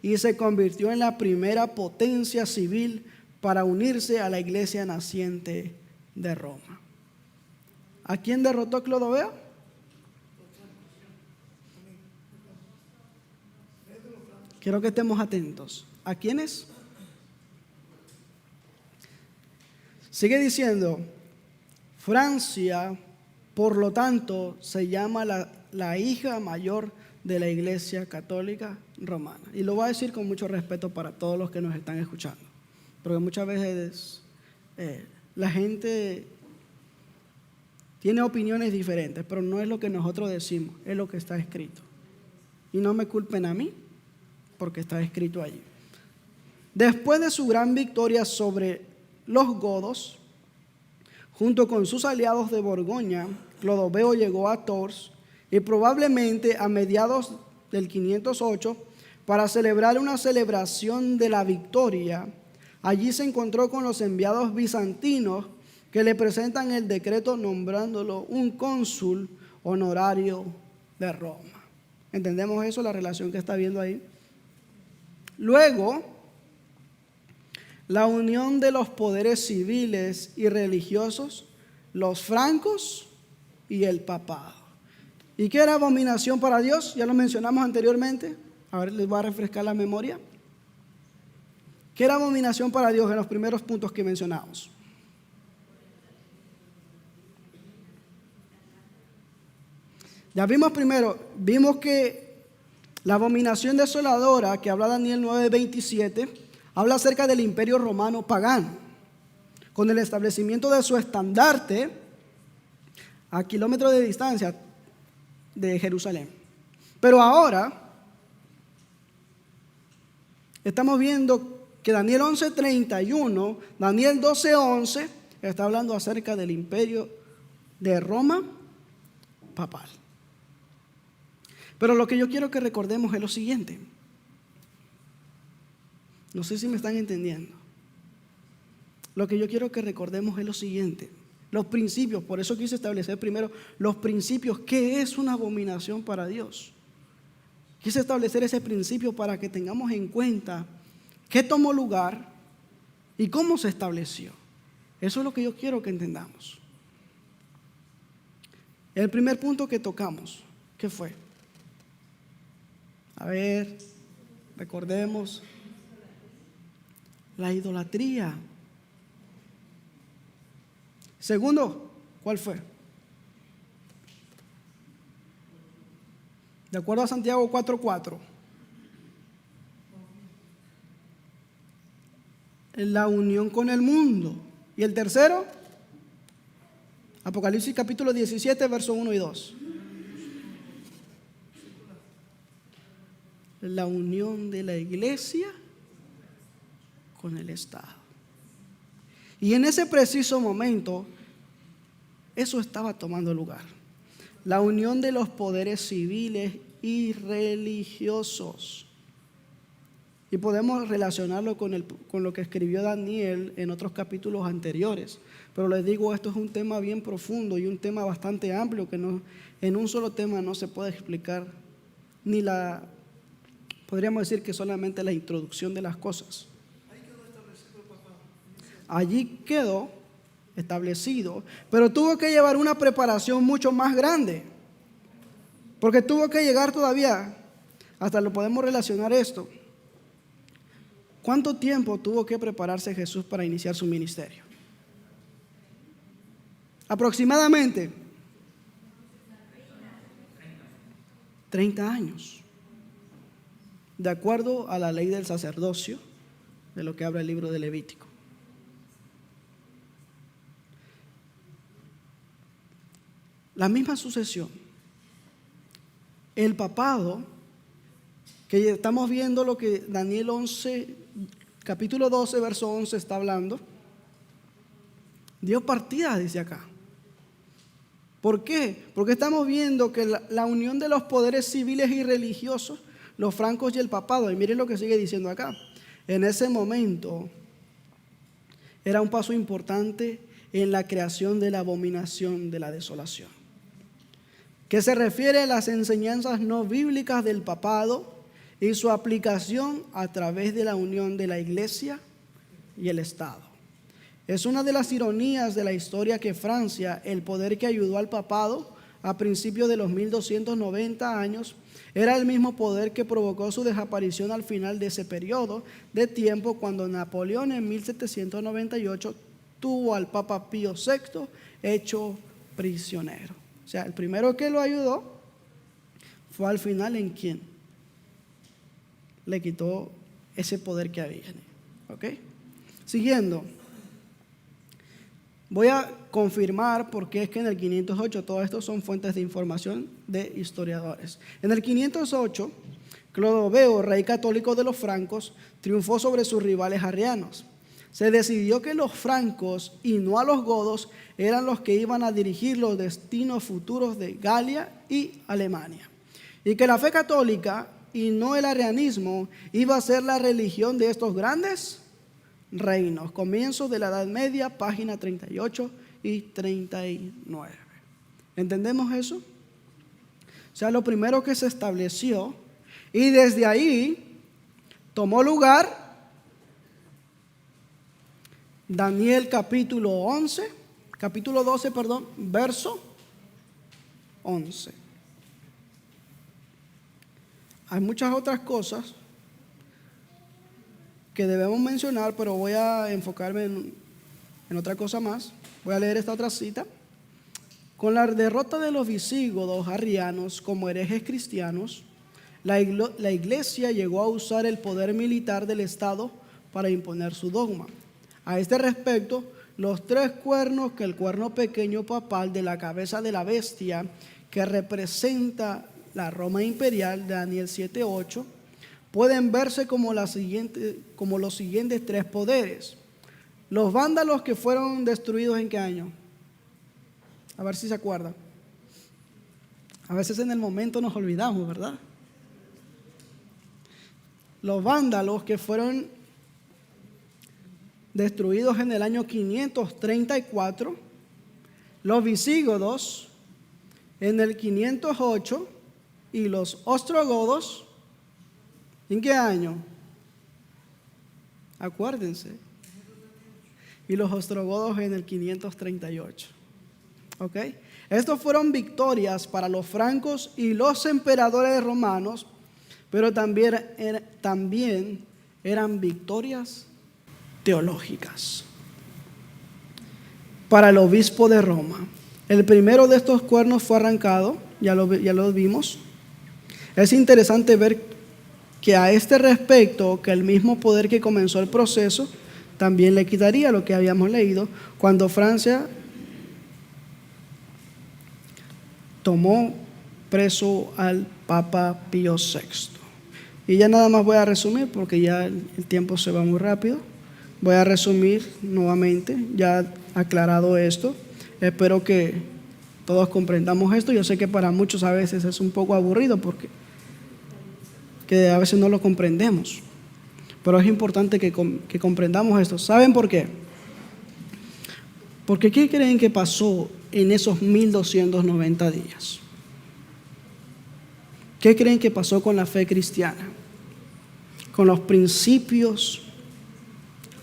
Speaker 1: y se convirtió en la primera potencia civil para unirse a la iglesia naciente de Roma. ¿A quién derrotó Clodoveo? Quiero que estemos atentos. ¿A quiénes? Sigue diciendo, Francia, por lo tanto, se llama la hija mayor de la Iglesia Católica Romana. Y lo voy a decir con mucho respeto para todos los que nos están escuchando, porque muchas veces la gente tiene opiniones diferentes, pero no es lo que nosotros decimos, es lo que está escrito. Y no me culpen a mí, porque está escrito allí. Después de su gran victoria sobre los godos, junto con sus aliados de Borgoña, Clodoveo llegó a Tours y probablemente a mediados del 508 para celebrar una celebración de la victoria. Allí se encontró con los enviados bizantinos que le presentan el decreto nombrándolo un cónsul honorario de Roma. ¿Entendemos eso, la relación que está viendo ahí? Luego, la unión de los poderes civiles y religiosos, los francos y el papado. ¿Y qué era abominación para Dios? Ya lo mencionamos anteriormente. A ver, les voy a refrescar la memoria. ¿Qué era abominación para Dios en los primeros puntos que mencionamos? Ya vimos que la abominación desoladora que habla Daniel 9:27 habla acerca del imperio romano pagano, con el establecimiento de su estandarte a kilómetros de distancia de Jerusalén. Pero ahora estamos viendo que Daniel 11:31, Daniel 12:11 está hablando acerca del imperio de Roma papal. Pero lo que yo quiero que recordemos es lo siguiente. No sé si me están entendiendo. Lo que yo quiero que recordemos es lo siguiente. los principios. Por eso quise establecer primero los principios. ¿Qué es una abominación para Dios? Quise establecer ese principio para que tengamos en cuenta qué tomó lugar y cómo se estableció. Eso es lo que yo quiero que entendamos. El primer punto que tocamos, ¿qué fue? A ver, recordemos. La idolatría. Segundo, ¿cuál fue? De acuerdo a Santiago 4:4. La unión con el mundo. Y el tercero, Apocalipsis capítulo 17, versos 1 y 2. La unión de la iglesia con el Estado. Y en ese preciso momento, eso estaba tomando lugar. La unión de los poderes civiles y religiosos. Y podemos relacionarlo con lo que escribió Daniel en otros capítulos anteriores. Pero les digo, esto es un tema bien profundo y un tema bastante amplio que no, en un solo tema no se puede explicar, podríamos decir que solamente la introducción de las cosas. Allí quedó establecido, pero tuvo que llevar una preparación mucho más grande, porque tuvo que llegar todavía, hasta lo podemos relacionar esto. ¿Cuánto tiempo tuvo que prepararse Jesús para iniciar su ministerio? Aproximadamente 30 años, de acuerdo a la ley del sacerdocio, de lo que habla el libro de Levítico. La misma sucesión. El papado, que estamos viendo lo que Daniel 11, capítulo 12, verso 11 está hablando, dio partida, dice acá. ¿Por qué? Porque estamos viendo que la unión de los poderes civiles y religiosos, los francos y el papado, y miren lo que sigue diciendo acá, en ese momento era un paso importante en la creación de la abominación de la desolación, que se refiere a las enseñanzas no bíblicas del papado y su aplicación a través de la unión de la iglesia y el Estado. Es una de las ironías de la historia que Francia, el poder que ayudó al papado a principios de los 1290 años, era el mismo poder que provocó su desaparición al final de ese periodo de tiempo, cuando Napoleón en 1798 tuvo al Papa Pío VI hecho prisionero. O sea, el primero que lo ayudó fue al final en quien le quitó ese poder que había. ¿Ok? Siguiendo. Voy a confirmar porque es que en el 508, todo esto son fuentes de información de historiadores. En el 508, Clodoveo, rey católico de los francos, triunfó sobre sus rivales arrianos. Se decidió que los francos y no a los godos eran los que iban a dirigir los destinos futuros de Galia y Alemania. Y que la fe católica y no el arrianismo iba a ser la religión de estos grandes reinos. Comienzo de la Edad Media, página 38 y 39. ¿Entendemos eso? O sea, lo primero que se estableció, y desde ahí tomó lugar Daniel capítulo 12, verso 11. Hay muchas otras cosas que debemos mencionar, pero voy a enfocarme en otra cosa más. Voy a leer esta otra cita. Con la derrota de los visigodos arrianos como herejes cristianos, la iglesia llegó a usar el poder militar del Estado para imponer su dogma. A este respecto, los 3 cuernos, que el cuerno pequeño papal de la cabeza de la bestia, que representa la Roma imperial, de Daniel 7:8, pueden verse como los siguientes 3 poderes. Los vándalos, que fueron destruidos ¿en qué año? A ver si se acuerdan. A veces en el momento nos olvidamos, ¿verdad? Los vándalos, que fueron destruidos en el año 534, los visigodos en el 508 y los ostrogodos, ¿en qué año? Acuérdense. Y los ostrogodos en el 538. ¿Ok? Estos fueron victorias para los francos y los emperadores romanos, pero también eran victorias teológicas. Para el obispo de Roma, el primero de estos cuernos fue arrancado, ya lo vimos. Es interesante ver que a este respecto, que el mismo poder que comenzó el proceso, también le quitaría lo que habíamos leído, cuando Francia tomó preso al Papa Pío VI. Y ya nada más voy a resumir, porque ya el tiempo se va muy rápido. Voy a resumir nuevamente, ya aclarado esto. Espero que todos comprendamos esto. Yo sé que para muchos a veces es un poco aburrido, porque a veces no lo comprendemos. Pero es importante que comprendamos esto. ¿Saben por qué? Porque ¿qué creen que pasó en esos 1290 días? ¿Qué creen que pasó con la fe cristiana? Con los principios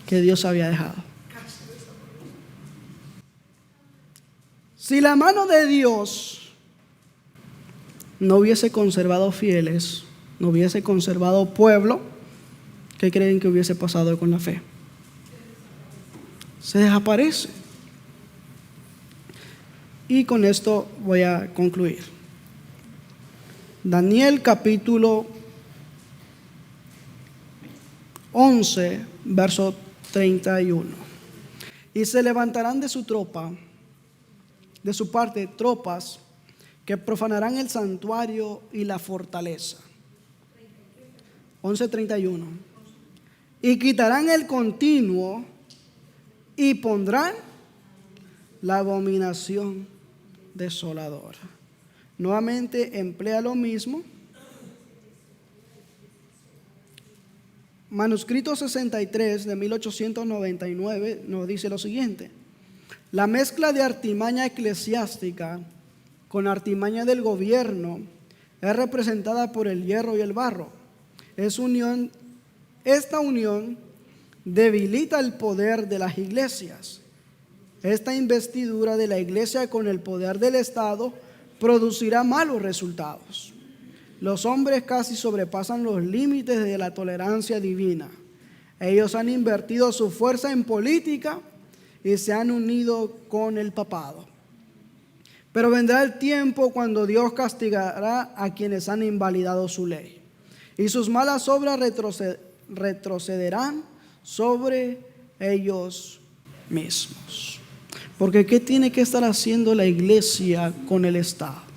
Speaker 1: que Dios había dejado. Si la mano de Dios no hubiese conservado fieles, no hubiese conservado pueblo, ¿qué creen que hubiese pasado con la fe? Se desaparece. Y con esto voy a concluir. Daniel capítulo 11, verso 31. Y se levantarán de su parte, tropas que profanarán el santuario y la fortaleza. 11:31. Y quitarán el continuo y pondrán la abominación desoladora. Nuevamente emplea lo mismo. Manuscrito 63 de 1899 nos dice lo siguiente: la mezcla de artimaña eclesiástica con artimaña del gobierno es representada por el hierro y el barro. Esta unión debilita el poder de las iglesias. Esta investidura de la iglesia con el poder del Estado producirá malos resultados. Los hombres casi sobrepasan los límites de la tolerancia divina. Ellos han invertido su fuerza en política y se han unido con el papado. Pero vendrá el tiempo cuando Dios castigará a quienes han invalidado su ley, y sus malas obras retrocederán sobre ellos mismos. Porque ¿qué tiene que estar haciendo la iglesia con el Estado?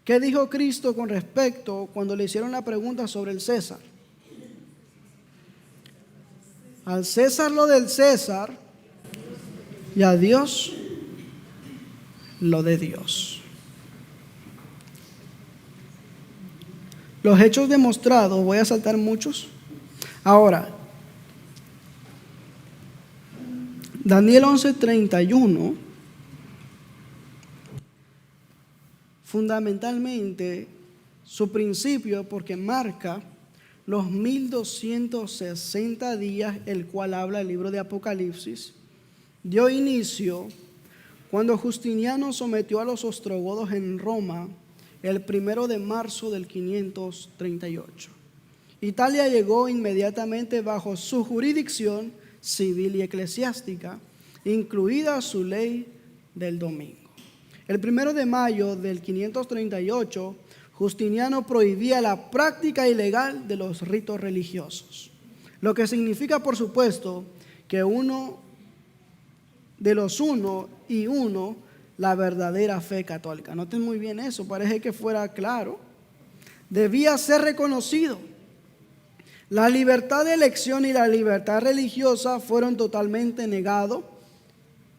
Speaker 1: ¿Qué dijo Cristo con respecto cuando le hicieron la pregunta sobre el César? Al César lo del César y a Dios lo de Dios. Los hechos demostrados, voy a saltar muchos. Ahora, Daniel 11:31, fundamentalmente su principio, porque marca los 1260 días, el cual habla el libro de Apocalipsis, dio inicio cuando Justiniano sometió a los ostrogodos en Roma el 1 de marzo del 538. Italia llegó inmediatamente bajo su jurisdicción civil y eclesiástica, incluida su ley del domingo. El 1 de mayo del 538, Justiniano prohibía la práctica ilegal de los ritos religiosos, lo que significa, por supuesto, que uno la verdadera fe católica. Noten muy bien eso, parece que fuera claro. Debía ser reconocido. La libertad de elección y la libertad religiosa fueron totalmente negados,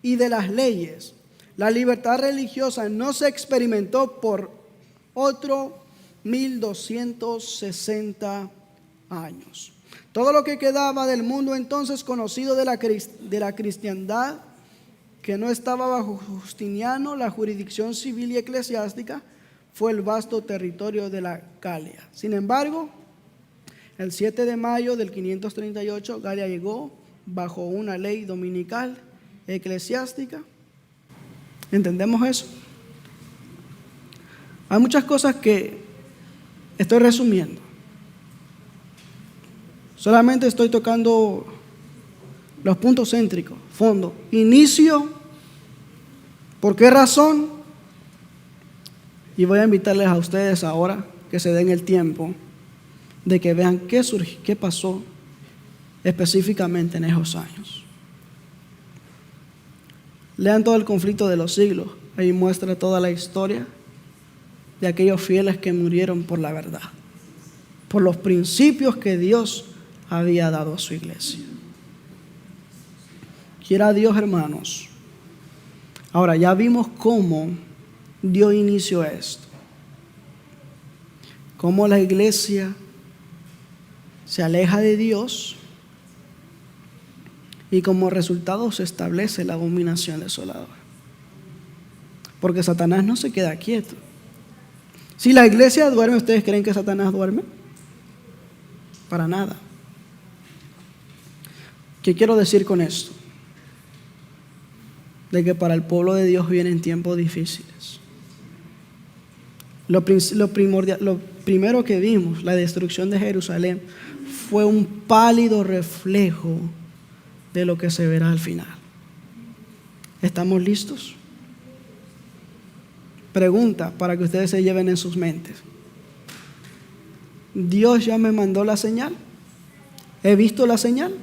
Speaker 1: y de las leyes. La libertad religiosa no se experimentó por otro 1260 años. Todo lo que quedaba del mundo entonces conocido de la cristiandad, que no estaba bajo Justiniano, la jurisdicción civil y eclesiástica, fue el vasto territorio de la Galia. Sin embargo, el 7 de mayo del 538, Galia llegó bajo una ley dominical eclesiástica. ¿Entendemos eso? Hay muchas cosas que estoy resumiendo. Solamente estoy tocando los puntos céntricos, fondo, inicio, ¿por qué razón? Y voy a invitarles a ustedes ahora que se den el tiempo de que vean qué pasó específicamente en esos años. Lean todo el conflicto de los siglos, ahí muestra toda la historia de aquellos fieles que murieron por la verdad, por los principios que Dios había dado a su iglesia. Quiera Dios, hermanos. Ahora ya vimos cómo dio inicio a esto, cómo la iglesia se aleja de Dios y como resultado se establece la abominación desoladora. Porque Satanás no se queda quieto. Si la iglesia duerme, ¿ustedes creen que Satanás duerme? Para nada. ¿Qué quiero decir con esto? De que para el pueblo de Dios vienen tiempos difíciles. Lo primero que vimos, la destrucción de Jerusalén, fue un pálido reflejo de lo que se verá al final. ¿Estamos listos? Pregunta para que ustedes se lleven en sus mentes. ¿Dios ya me mandó la señal? ¿He visto la señal?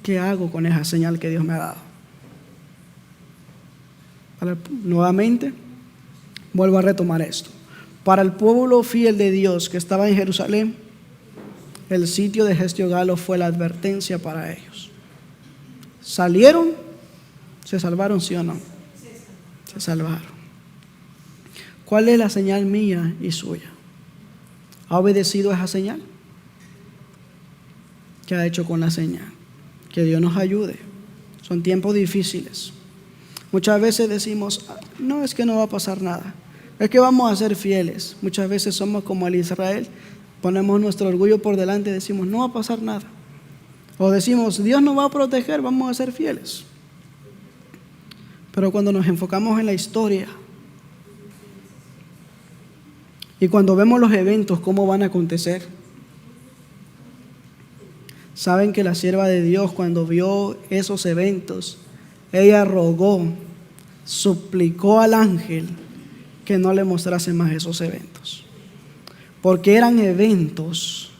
Speaker 1: ¿Qué hago con esa señal que Dios me ha dado? Nuevamente, vuelvo a retomar esto. Para el pueblo fiel de Dios que estaba en Jerusalén, el sitio de Gestio Galo fue la advertencia para ellos. ¿Salieron? ¿Se salvaron, sí o no? Se salvaron. ¿Cuál es la señal mía y suya? ¿Ha obedecido esa señal? ¿Qué ha hecho con la señal? Que Dios nos ayude. Son tiempos difíciles. Muchas veces decimos, no, es que no va a pasar nada. Es que vamos a ser fieles. Muchas veces somos como el Israel. Ponemos nuestro orgullo por delante y decimos, no va a pasar nada. O decimos, Dios nos va a proteger, vamos a ser fieles. Pero cuando nos enfocamos en la historia y cuando vemos los eventos, cómo van a acontecer, saben que la sierva de Dios, cuando vio esos eventos, ella rogó, suplicó al ángel que no le mostrase más esos eventos, porque eran eventos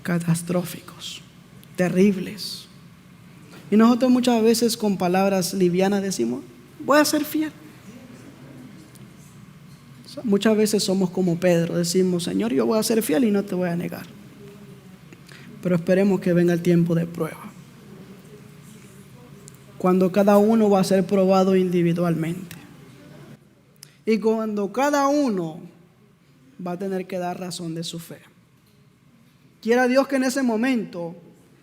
Speaker 1: catastróficos, terribles. Y nosotros muchas veces con palabras livianas decimos, voy a ser fiel. Muchas veces somos como Pedro, decimos, Señor, yo voy a ser fiel y no te voy a negar. Pero esperemos que venga el tiempo de prueba, cuando cada uno va a ser probado individualmente y cuando cada uno va a tener que dar razón de su fe. Quiera Dios que en ese momento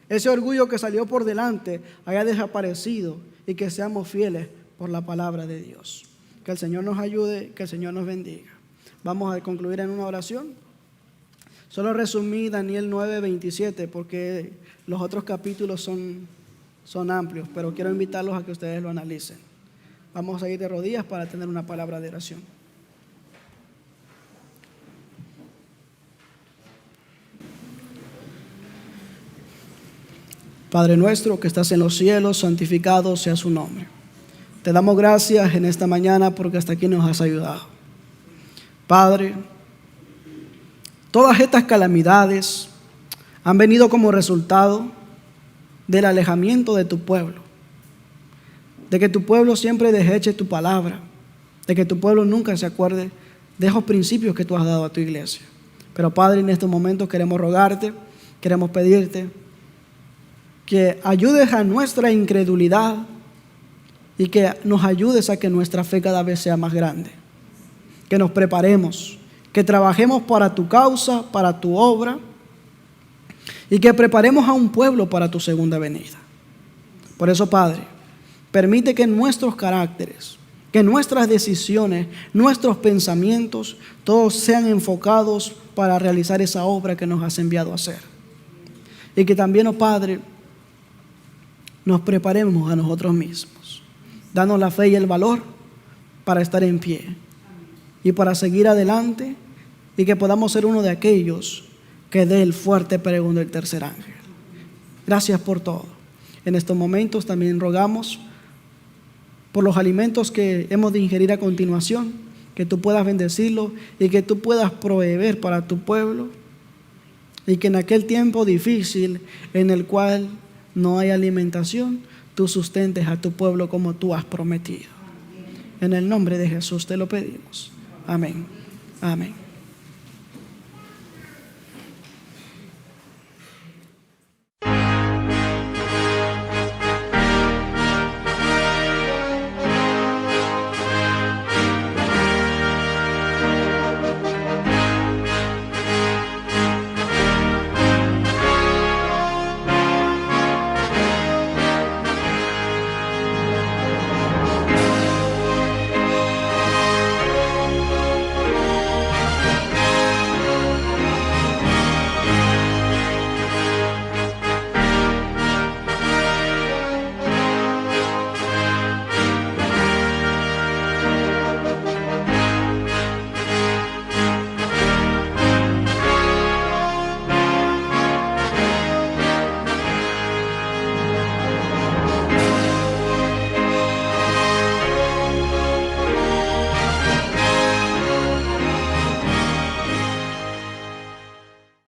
Speaker 1: ese orgullo que salió por delante haya desaparecido y que seamos fieles por la palabra de Dios. Que el Señor nos ayude, que el Señor nos bendiga. Vamos a concluir en una oración. Solo resumí Daniel 9:27 porque los otros capítulos son amplios, pero quiero invitarlos a que ustedes lo analicen. Vamos a ir de rodillas para tener una palabra de oración. Padre nuestro que estás en los cielos, santificado sea su nombre. Te damos gracias en esta mañana porque hasta aquí nos has ayudado. Padre, todas estas calamidades han venido como resultado del alejamiento de tu pueblo, de que tu pueblo siempre deseche tu palabra, de que tu pueblo nunca se acuerde de esos principios que tú has dado a tu iglesia. Pero Padre, en estos momentos queremos rogarte, queremos pedirte que ayudes a nuestra incredulidad y que nos ayudes a que nuestra fe cada vez sea más grande, que nos preparemos, que trabajemos para tu causa, para tu obra, y que preparemos a un pueblo para tu segunda venida. Por eso, Padre, permite que nuestros caracteres, que nuestras decisiones, nuestros pensamientos, todos sean enfocados para realizar esa obra que nos has enviado a hacer. Y que también, oh Padre, nos preparemos a nosotros mismos. Danos la fe y el valor para estar en pie y para seguir adelante, y que podamos ser uno de aquellos que dé el fuerte pregón del tercer ángel. Gracias por todo. En estos momentos también rogamos por los alimentos que hemos de ingerir a continuación, que tú puedas bendecirlos y que tú puedas proveer para tu pueblo, y que en aquel tiempo difícil en el cual no hay alimentación, tú sustentes a tu pueblo como tú has prometido. En el nombre de Jesús te lo pedimos. Amén. Amén.